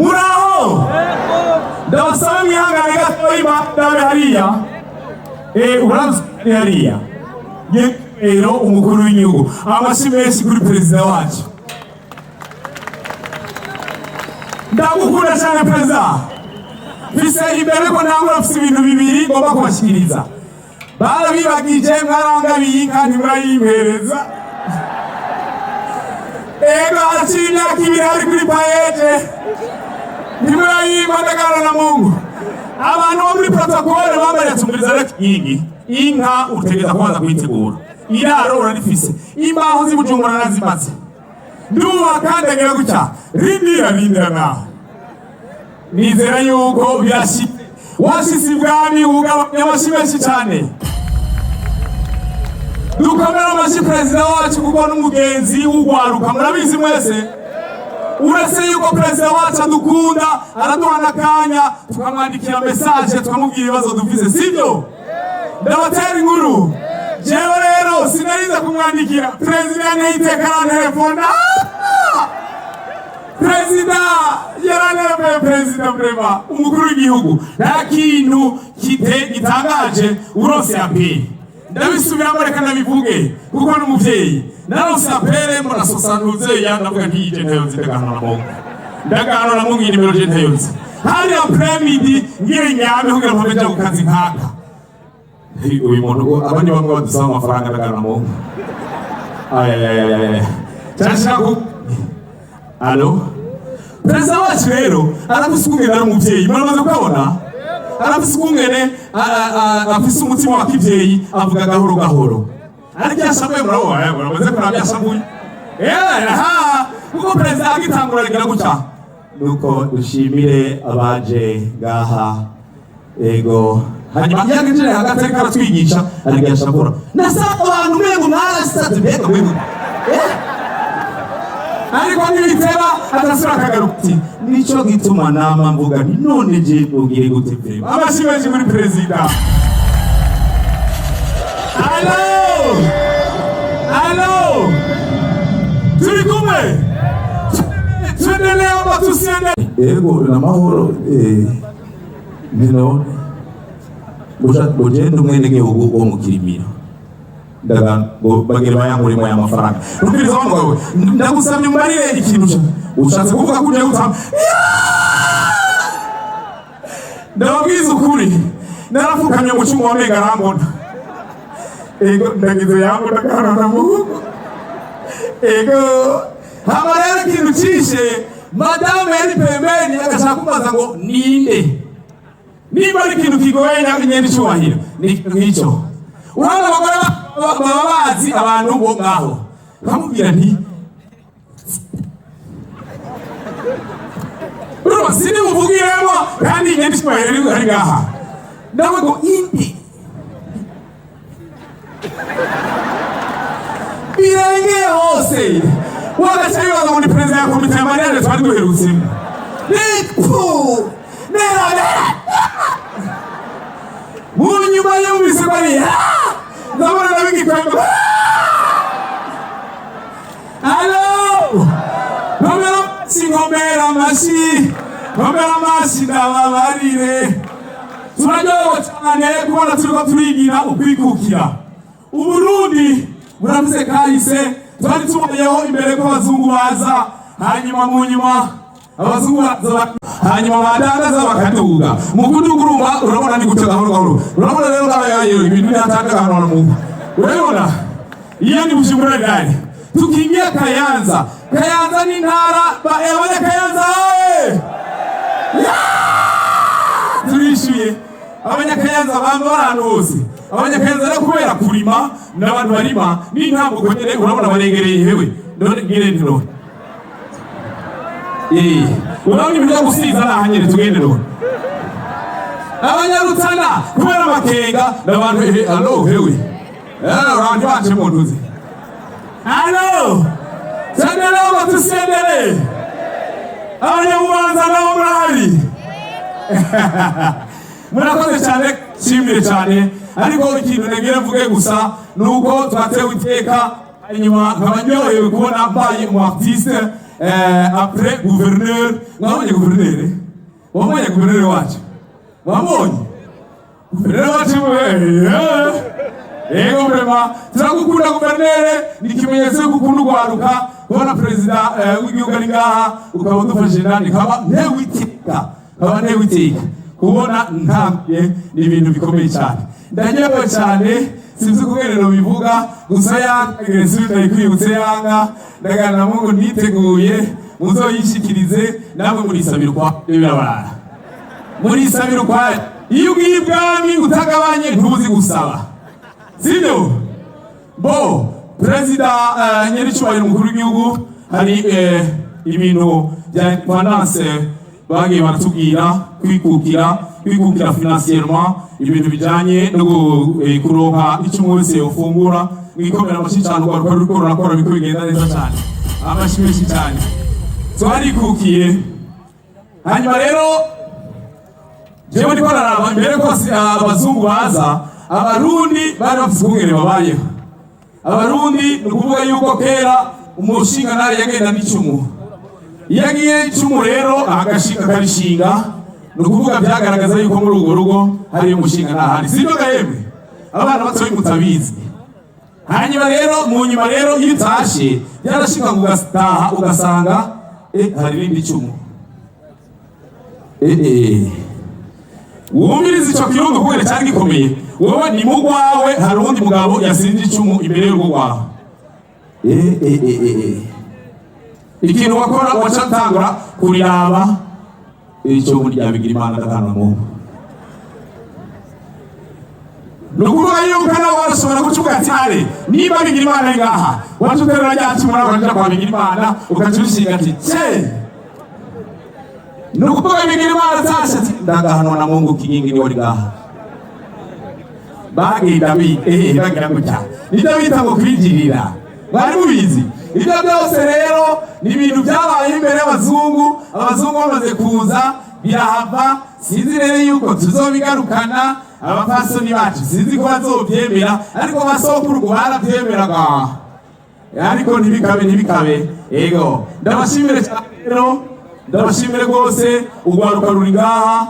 muraho ndabasaba mwihangane gatoya dawe hariya uramutse hariya rero umukuru w'igihugu amashyi menshi kuri perezida wacu ndagukunda cyane perezida bise imbere ko ntabwo afite ibintu bibiri ngomba kubashyikiriza barabibagije mwarangabiye inka ntimurayimpereza haciye imyaka ibiri hari kuri payeje ntimurayimpa ndagana na mungu abantu bo muri protokole bambaye tumuriza rekingi inka utegeza kubanza kuyitegura iraro urarifise imbaho z'ibujumbura narazimaze nduba kandi agira gutya rindira nawe nizera yuko birashitse washitse ibwami ugabanya amashyi menshi cyane dukomera amashyi perezida wacu kuko n'umugenzi w'ugwaruka murabizi mwese uretse yuko perezida wacu adukunda araduha n'akanya tukamwandikira mesaje tukamubwira ibibazo dufise sibyo ndabatera inkuru jewe rero sinariza kumwandikira perezida ntiyiteka arantelefona perezida yaranemeye perezida vrema umukuru w'igihugu nta kintu gitangaje urose apeli ndabisubiramo reka nabivuge kuko n'umuvyeyi narose apeli murasosanuze yandavuga ntiyije ntayonze ndagahano na mungu inimero je ntayonze hari apremidi ngire nyame kugira ngo mbeje kukazi nkaka uyu muntu abandi bamwe badusaba amafaranga ndagahano na mungu cyashaka ku alo perezida wacu rero arafise ukungene ari umuvyeyi muramaze kubabona arafise ukungene afise umutima wa kivyeyi avuga gahoro gahoro ariko yashamuye muramaze kuraba yashamuye kuko perezida agitangura rigira gutya nuko dushimire abaje ngaha ego hanyuma yagenjere hagati ariko aratwigisha ariko yashamura nasaba abantu mwengo mwarasitse mbega mwengo ariko nibiteba atasura kagaruti nico gituma nama mvuga nti none je ugire gute vrema amashyi menshi muri perezida Allo turi kumwe tuendelee ama tusiende ego na mahoro nino ugenda umwene gihugu wo mu Kirimiro ndaga ngo bagire bayangurimo ya mafaranga rubiriza wangu ndagusabye mbarire ikintu ushatse kuvuga kuje gutama ndababwiza ukuri narafukamye mu cyuma wamega rambona ego ndagize yangu ndakana mu ego haba rero ikintu cishe madame yari pembeni agashaka kumaza ngo ninde niba ari ikintu kigoye nyine cyubahiro ni nk'icyo urabona abagore baba bazi abantu bo ngaho bamubwira nti urumva sindi muvugiremo kandi nyine cyubahiro ari ngaha ndawe ngo indi birenge hose wagacayibaza muri perezida ya komite ya mariage twari duherutsemo nipu nera munyuma yumvise bari ndabona nabigikwengo alo nkomera amashyi ndababarire turaryohewe cyane kubona turiko turigira ukwikukira Uburundi buravuze kahise twari tubayeho imbere ko abazungu baza hanyuma mu nyuma abazungu hanyuma badandaza bakaduga mu kuduguruma urabona ni gutega gahoro urabona rero ngabayo ibintu byatanga hano mu urabona iyo ni Bujumbura gani tukingia Kayanza ni ntara abanya Kayanza turishuye abanya Kayanza bamba ahantu hose abanya Kayanza rero kubera kurima n'abantu barima n'intambuko nyene urabona barengereye hewe none ngire none urabona ibyo gusiza nahanyere tugende none abanyarutana kubera makenga n'abantu allo hewe abantu baje mu ntuzi allo sendere batusendere abanyabubanza nabo murahari murakoze cyane shimire cyane ariko ikintu nagira mvuge gusa nuko twatewe iteka inyuma nk'abanyohewe kubona mbaye mu artiste après gouverneur mwabonye gouverneur wacu mwabonye gouverneur wacu ego vrema turagukunda gouverneur ni ikimenyetso yuko ukunda ugwaruka kubona perezida w'igihugu ari ngaha ukaba udufashije nani kaba ntewiteka kubona ntambye ni ibintu bikomeye cyane ndanyewe cyane sinzi kugerero bivuga gusa yageretse ndayikwibutse yanga ndagana Mungu niteguye muzoyishikirize namwe murisabira kwa birabarara murisabira kwa iyo ugiye ibwami utagabanye ntuzi gusaba sibyo bo perezida nyericyubahiro umukuru w'igihugu hari ibintu bya finance bagiye baratubwira kwikukira financièrement ibintu bijanye no kuronka icyo umunsi ufungura mwikomera amashicano kwa riko rurakora biko bigenda neza cyane amashimeshi cyane twarikukiye hanyuma rero jewe ndiko naraba mbere ko abazungu baza abarundi bari bafite ubwenge babayeho abarundi nukuvuga yuko kera umushinga ntari yagenda n'icumu yagiye icumu rero agashinga karishinga nukuvuga byagaragaza yuko muri urwo rugo hari umushinga ntahari sibyo gahemwe abana batoye mutabizi hanyuma rero mu nyuma rero iyo utashe byarashika ugataha ugasanga hari irindi cumu wumviriza ico kirundo kubera cyari gikomeye wowe ni mugwawe hari undi mugabo yasinze icumu imbere y'urugo rwawe ikintu wakora wacatangura kuriraba icyo muri yabigira Imana ndakana mu nukuvuga yuko nawe warashobora gucuka cyane niba bigira Imana ngaha watuterera ryacu muri abanja kwa bigira Imana ukacurishinga ati nukuvuga bigira Imana tasha ndagahano na Mungu kigingi ni wali ngaha bagi David bagira gutya ni David ngo kwinjirira bari mubizi ibyo byose rero ni ibintu byabaye imbere y'abazungu bamaze kuza birahava sinzi rero yuko tuzobigarukana abapasoni bacu sinzi ko bazobyemera ariko basokuru barabyemeraga ariko ntibikabe ego ndabashimire cyane rero ndabashimire rwose ugwaruka ruri ngaha